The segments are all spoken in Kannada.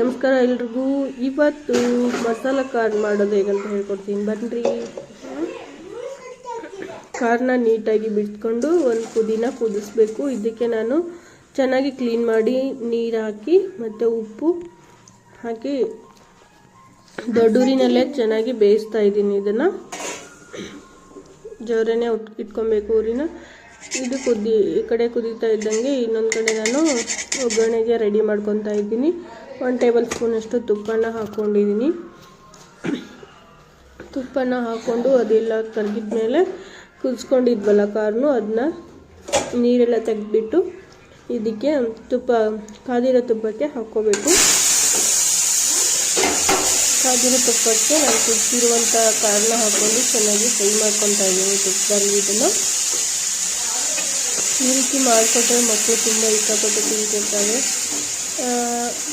ನಮಸ್ಕಾರ ಎಲ್ರಿಗೂ. ಇವತ್ತು ಮಸಾಲ ಕಾರ್ನ್ ಮಾಡೋದು ಹೇಗಂತ ಹೇಳ್ಕೊಡ್ತೀನಿ ಬನ್ನಿರಿ. ಕಾರ್ನ ನೀಟಾಗಿ ಬಿಟ್ಕೊಂಡು ಒಂದು ಕುದಿನ ಕುದಿಸ್ಬೇಕು. ಇದಕ್ಕೆ ನಾನು ಚೆನ್ನಾಗಿ ಕ್ಲೀನ್ ಮಾಡಿ ನೀರು ಹಾಕಿ ಮತ್ತು ಉಪ್ಪು ಹಾಕಿ ದೊಡ್ಡೂರಿನಲ್ಲೇ ಚೆನ್ನಾಗಿ ಬೇಯಿಸ್ತಾ ಇದ್ದೀನಿ. ಇದನ್ನು ಜೋರನೇ ಇಟ್ಕೊಬೇಕು ಊರಿನ. ಇದು ಈ ಕಡೆ ಕುದೀತಾ ಇದ್ದಂಗೆ ಇನ್ನೊಂದು ಕಡೆ ನಾನು ಒಗ್ಗರಣೆಗೆ ರೆಡಿ ಮಾಡ್ಕೊತಾ ಇದ್ದೀನಿ. 1 ಟೇಬಲ್ ಸ್ಪೂನಷ್ಟು ತುಪ್ಪನ ಹಾಕ್ಕೊಂಡಿದ್ದೀನಿ. ತುಪ್ಪನ ಹಾಕ್ಕೊಂಡು ಅದೆಲ್ಲ ಕರಗಿದ ಮೇಲೆ ಕುದಿಸ್ಕೊಂಡಿದ್ವಲ್ಲ ಕಾರ್ನು, ಅದನ್ನ ನೀರೆಲ್ಲ ತೆಗೆದ್ಬಿಟ್ಟು ಇದಕ್ಕೆ ಕಾದಿರೋ ತುಪ್ಪಕ್ಕೆ ಹಾಕ್ಕೋಬೇಕು. ಕಾದಿರೋ ತುಪ್ಪಕ್ಕೆ ನಾನು ಕುದಿಸಿರುವಂಥ ಕಾರ್ನ ಹಾಕ್ಕೊಂಡು ಚೆನ್ನಾಗಿ ಫ್ರೈ ಮಾಡ್ಕೊತಾ ಇದ್ದೀನಿ ತುಪ್ಪದಲ್ಲಿ. ಇದನ್ನು ಈ ರೀತಿ ಮಾಡಿಕೊಟ್ರೆ ಮಕ್ಕಳು ತುಂಬ ಇಷ್ಟಪಟ್ಟು ತಿಂತಿರ್ತಾರೆ.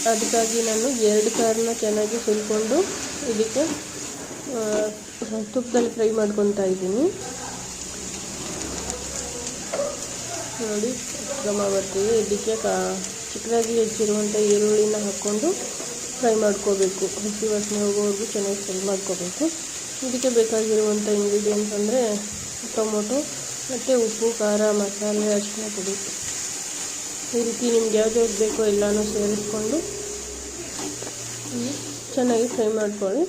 ಅದಕ್ಕಾಗಿ ನಾನು 2 ಕಾರ್ನ ಚೆನ್ನಾಗಿ ಸುಲ್ಕೊಂಡು ಇದಕ್ಕೆ ತುಪ್ಪದಲ್ಲಿ ಫ್ರೈ ಮಾಡ್ಕೊತಾ ಇದ್ದೀನಿ. ನೋಡಿ ಘಮ ಬರ್ತೀವಿ. ಇದಕ್ಕೆ ಚಿಕ್ಕದಾಗಿ ಹೆಚ್ಚಿರುವಂಥ ಈರುಳ್ಳಿನ ಹಾಕ್ಕೊಂಡು ಫ್ರೈ ಮಾಡ್ಕೋಬೇಕು. ಹಸಿ ವಾಸನೆ ಹೋಗೋವರೆಗೂ ಚೆನ್ನಾಗಿ ಫ್ರೈ ಮಾಡ್ಕೋಬೇಕು. ಇದಕ್ಕೆ ಬೇಕಾಗಿರುವಂಥ ಇಂಗ್ರೀಡಿಯೆಂಟ್ಸ್ ಅಂದರೆ ಟೊಮೊಟೊ ಮತ್ತು ಉಪ್ಪು, ಖಾರ, ಮಸಾಲೆ, ಅರಿಶಿನ ಪುಡಿ. ಈ ರೀತಿ ನಿಮ್ಗೆ ಯಾವ್ದು ಬೇಕೋ ಎಲ್ಲನೂ ಸೇರಿಸ್ಕೊಂಡು ಚೆನ್ನಾಗಿ ಫ್ರೈ ಮಾಡ್ಕೊಳ್ಳಿ.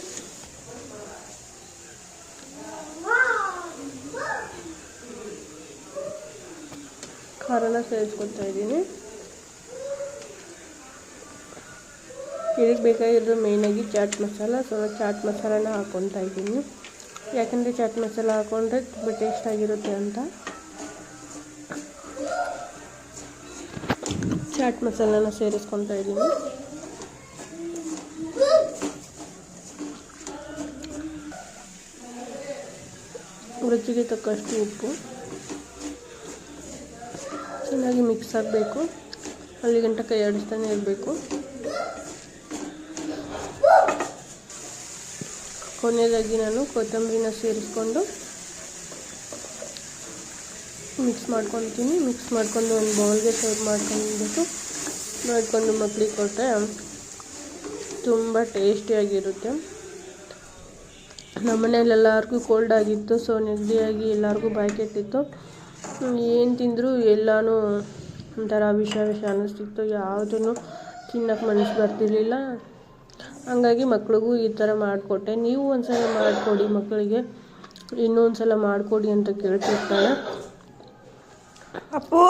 ಖಾರನ ಸೇರಿಸ್ಕೊತಾ ಇದ್ದೀನಿ. ಇದಕ್ಕೆ ಬೇಕಾಗಿರೋದು ಮೇಯ್ನಾಗಿ ಚಾಟ್ ಮಸಾಲ. ಚಾಟ್ ಮಸಾಲಾನ ಹಾಕ್ಕೊತಾ ಇದ್ದೀನಿ. ಯಾಕಂದರೆ ಚಾಟ್ ಮಸಾಲ ಹಾಕ್ಕೊಂಡ್ರೆ ತುಂಬ ಟೇಸ್ಟಾಗಿರುತ್ತೆ ಅಂತ ಚಾಟ್ ಮಸಾಲಾನ ಸೇರಿಸ್ಕೊತಾ ಇದ್ದೀನಿ. ರುಚಿಗೆ ತಕ್ಕಷ್ಟು ಉಪ್ಪು. ಚೆನ್ನಾಗಿ ಮಿಕ್ಸ್ ಆಗಬೇಕು. ಅಲ್ಲಿ ಗಂಟ ಕೈ ಆಡಿಸ್ತಾನೆ ಇರಬೇಕು. ಕೊನೆಯದಾಗಿ ನಾನು ಕೊತ್ತಂಬರಿನ ಸೇರಿಸ್ಕೊಂಡು ಮಿಕ್ಸ್ ಮಾಡ್ಕೊತೀನಿ. ಮಿಕ್ಸ್ ಮಾಡ್ಕೊಂಡು ಒಂದು ಬೌಲ್ಗೆ ಸರ್ವ್ ಮಾಡಿಕೊಂಡು ಮಕ್ಕಳಿಗೆ ಕೊಟ್ಟರೆ ತುಂಬ ಟೇಸ್ಟಿಯಾಗಿರುತ್ತೆ. ನಮ್ಮನೇಲಿ ಎಲ್ಲರಿಗೂ ಕೋಲ್ಡ್ ಆಗಿತ್ತು. ಸೊ ನೆಗಡಿಯಾಗಿ ಎಲ್ಲರಿಗೂ ಬಾಯಿ ಕೆಟ್ಟಿತ್ತು. ಏನು ತಿಂದರೂ ಎಲ್ಲನೂ ಒಂಥರ ವಿಷ ಅನ್ನಿಸ್ತಿತ್ತು. ಯಾವುದೂ ತಿನ್ನೋಕ್ಕೆ ಮನಸ್ಸು ಬರ್ತಿರ್ಲಿಲ್ಲ. ಹಂಗಾಗಿ ಮಕ್ಳಿಗೂ ಈ ಥರ ಮಾಡಿಕೊಟ್ಟೆ. ನೀವು ಒಂದ್ಸಲ ಮಾಡಿಕೊಡಿ ಮಕ್ಕಳಿಗೆ. ಇನ್ನೂ ಒಂದ್ಸಲ ಮಾಡಿಕೊಡಿ ಅಂತ ಕೇಳ್ತಿರ್ತಾಳೆ. ಅಪ್ಪು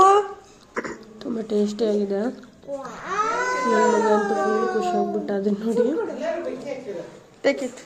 ತುಂಬ ಟೇಸ್ಟಿಯಾಗಿದೆ. ನನ್ನ ಮಗ ಅಂತೂ ಫುಲ್ ಖುಷಿ ಹೋಗ್ಬಿಟ್ಟು ಅದನ್ನು ನೋಡಿ. Take it.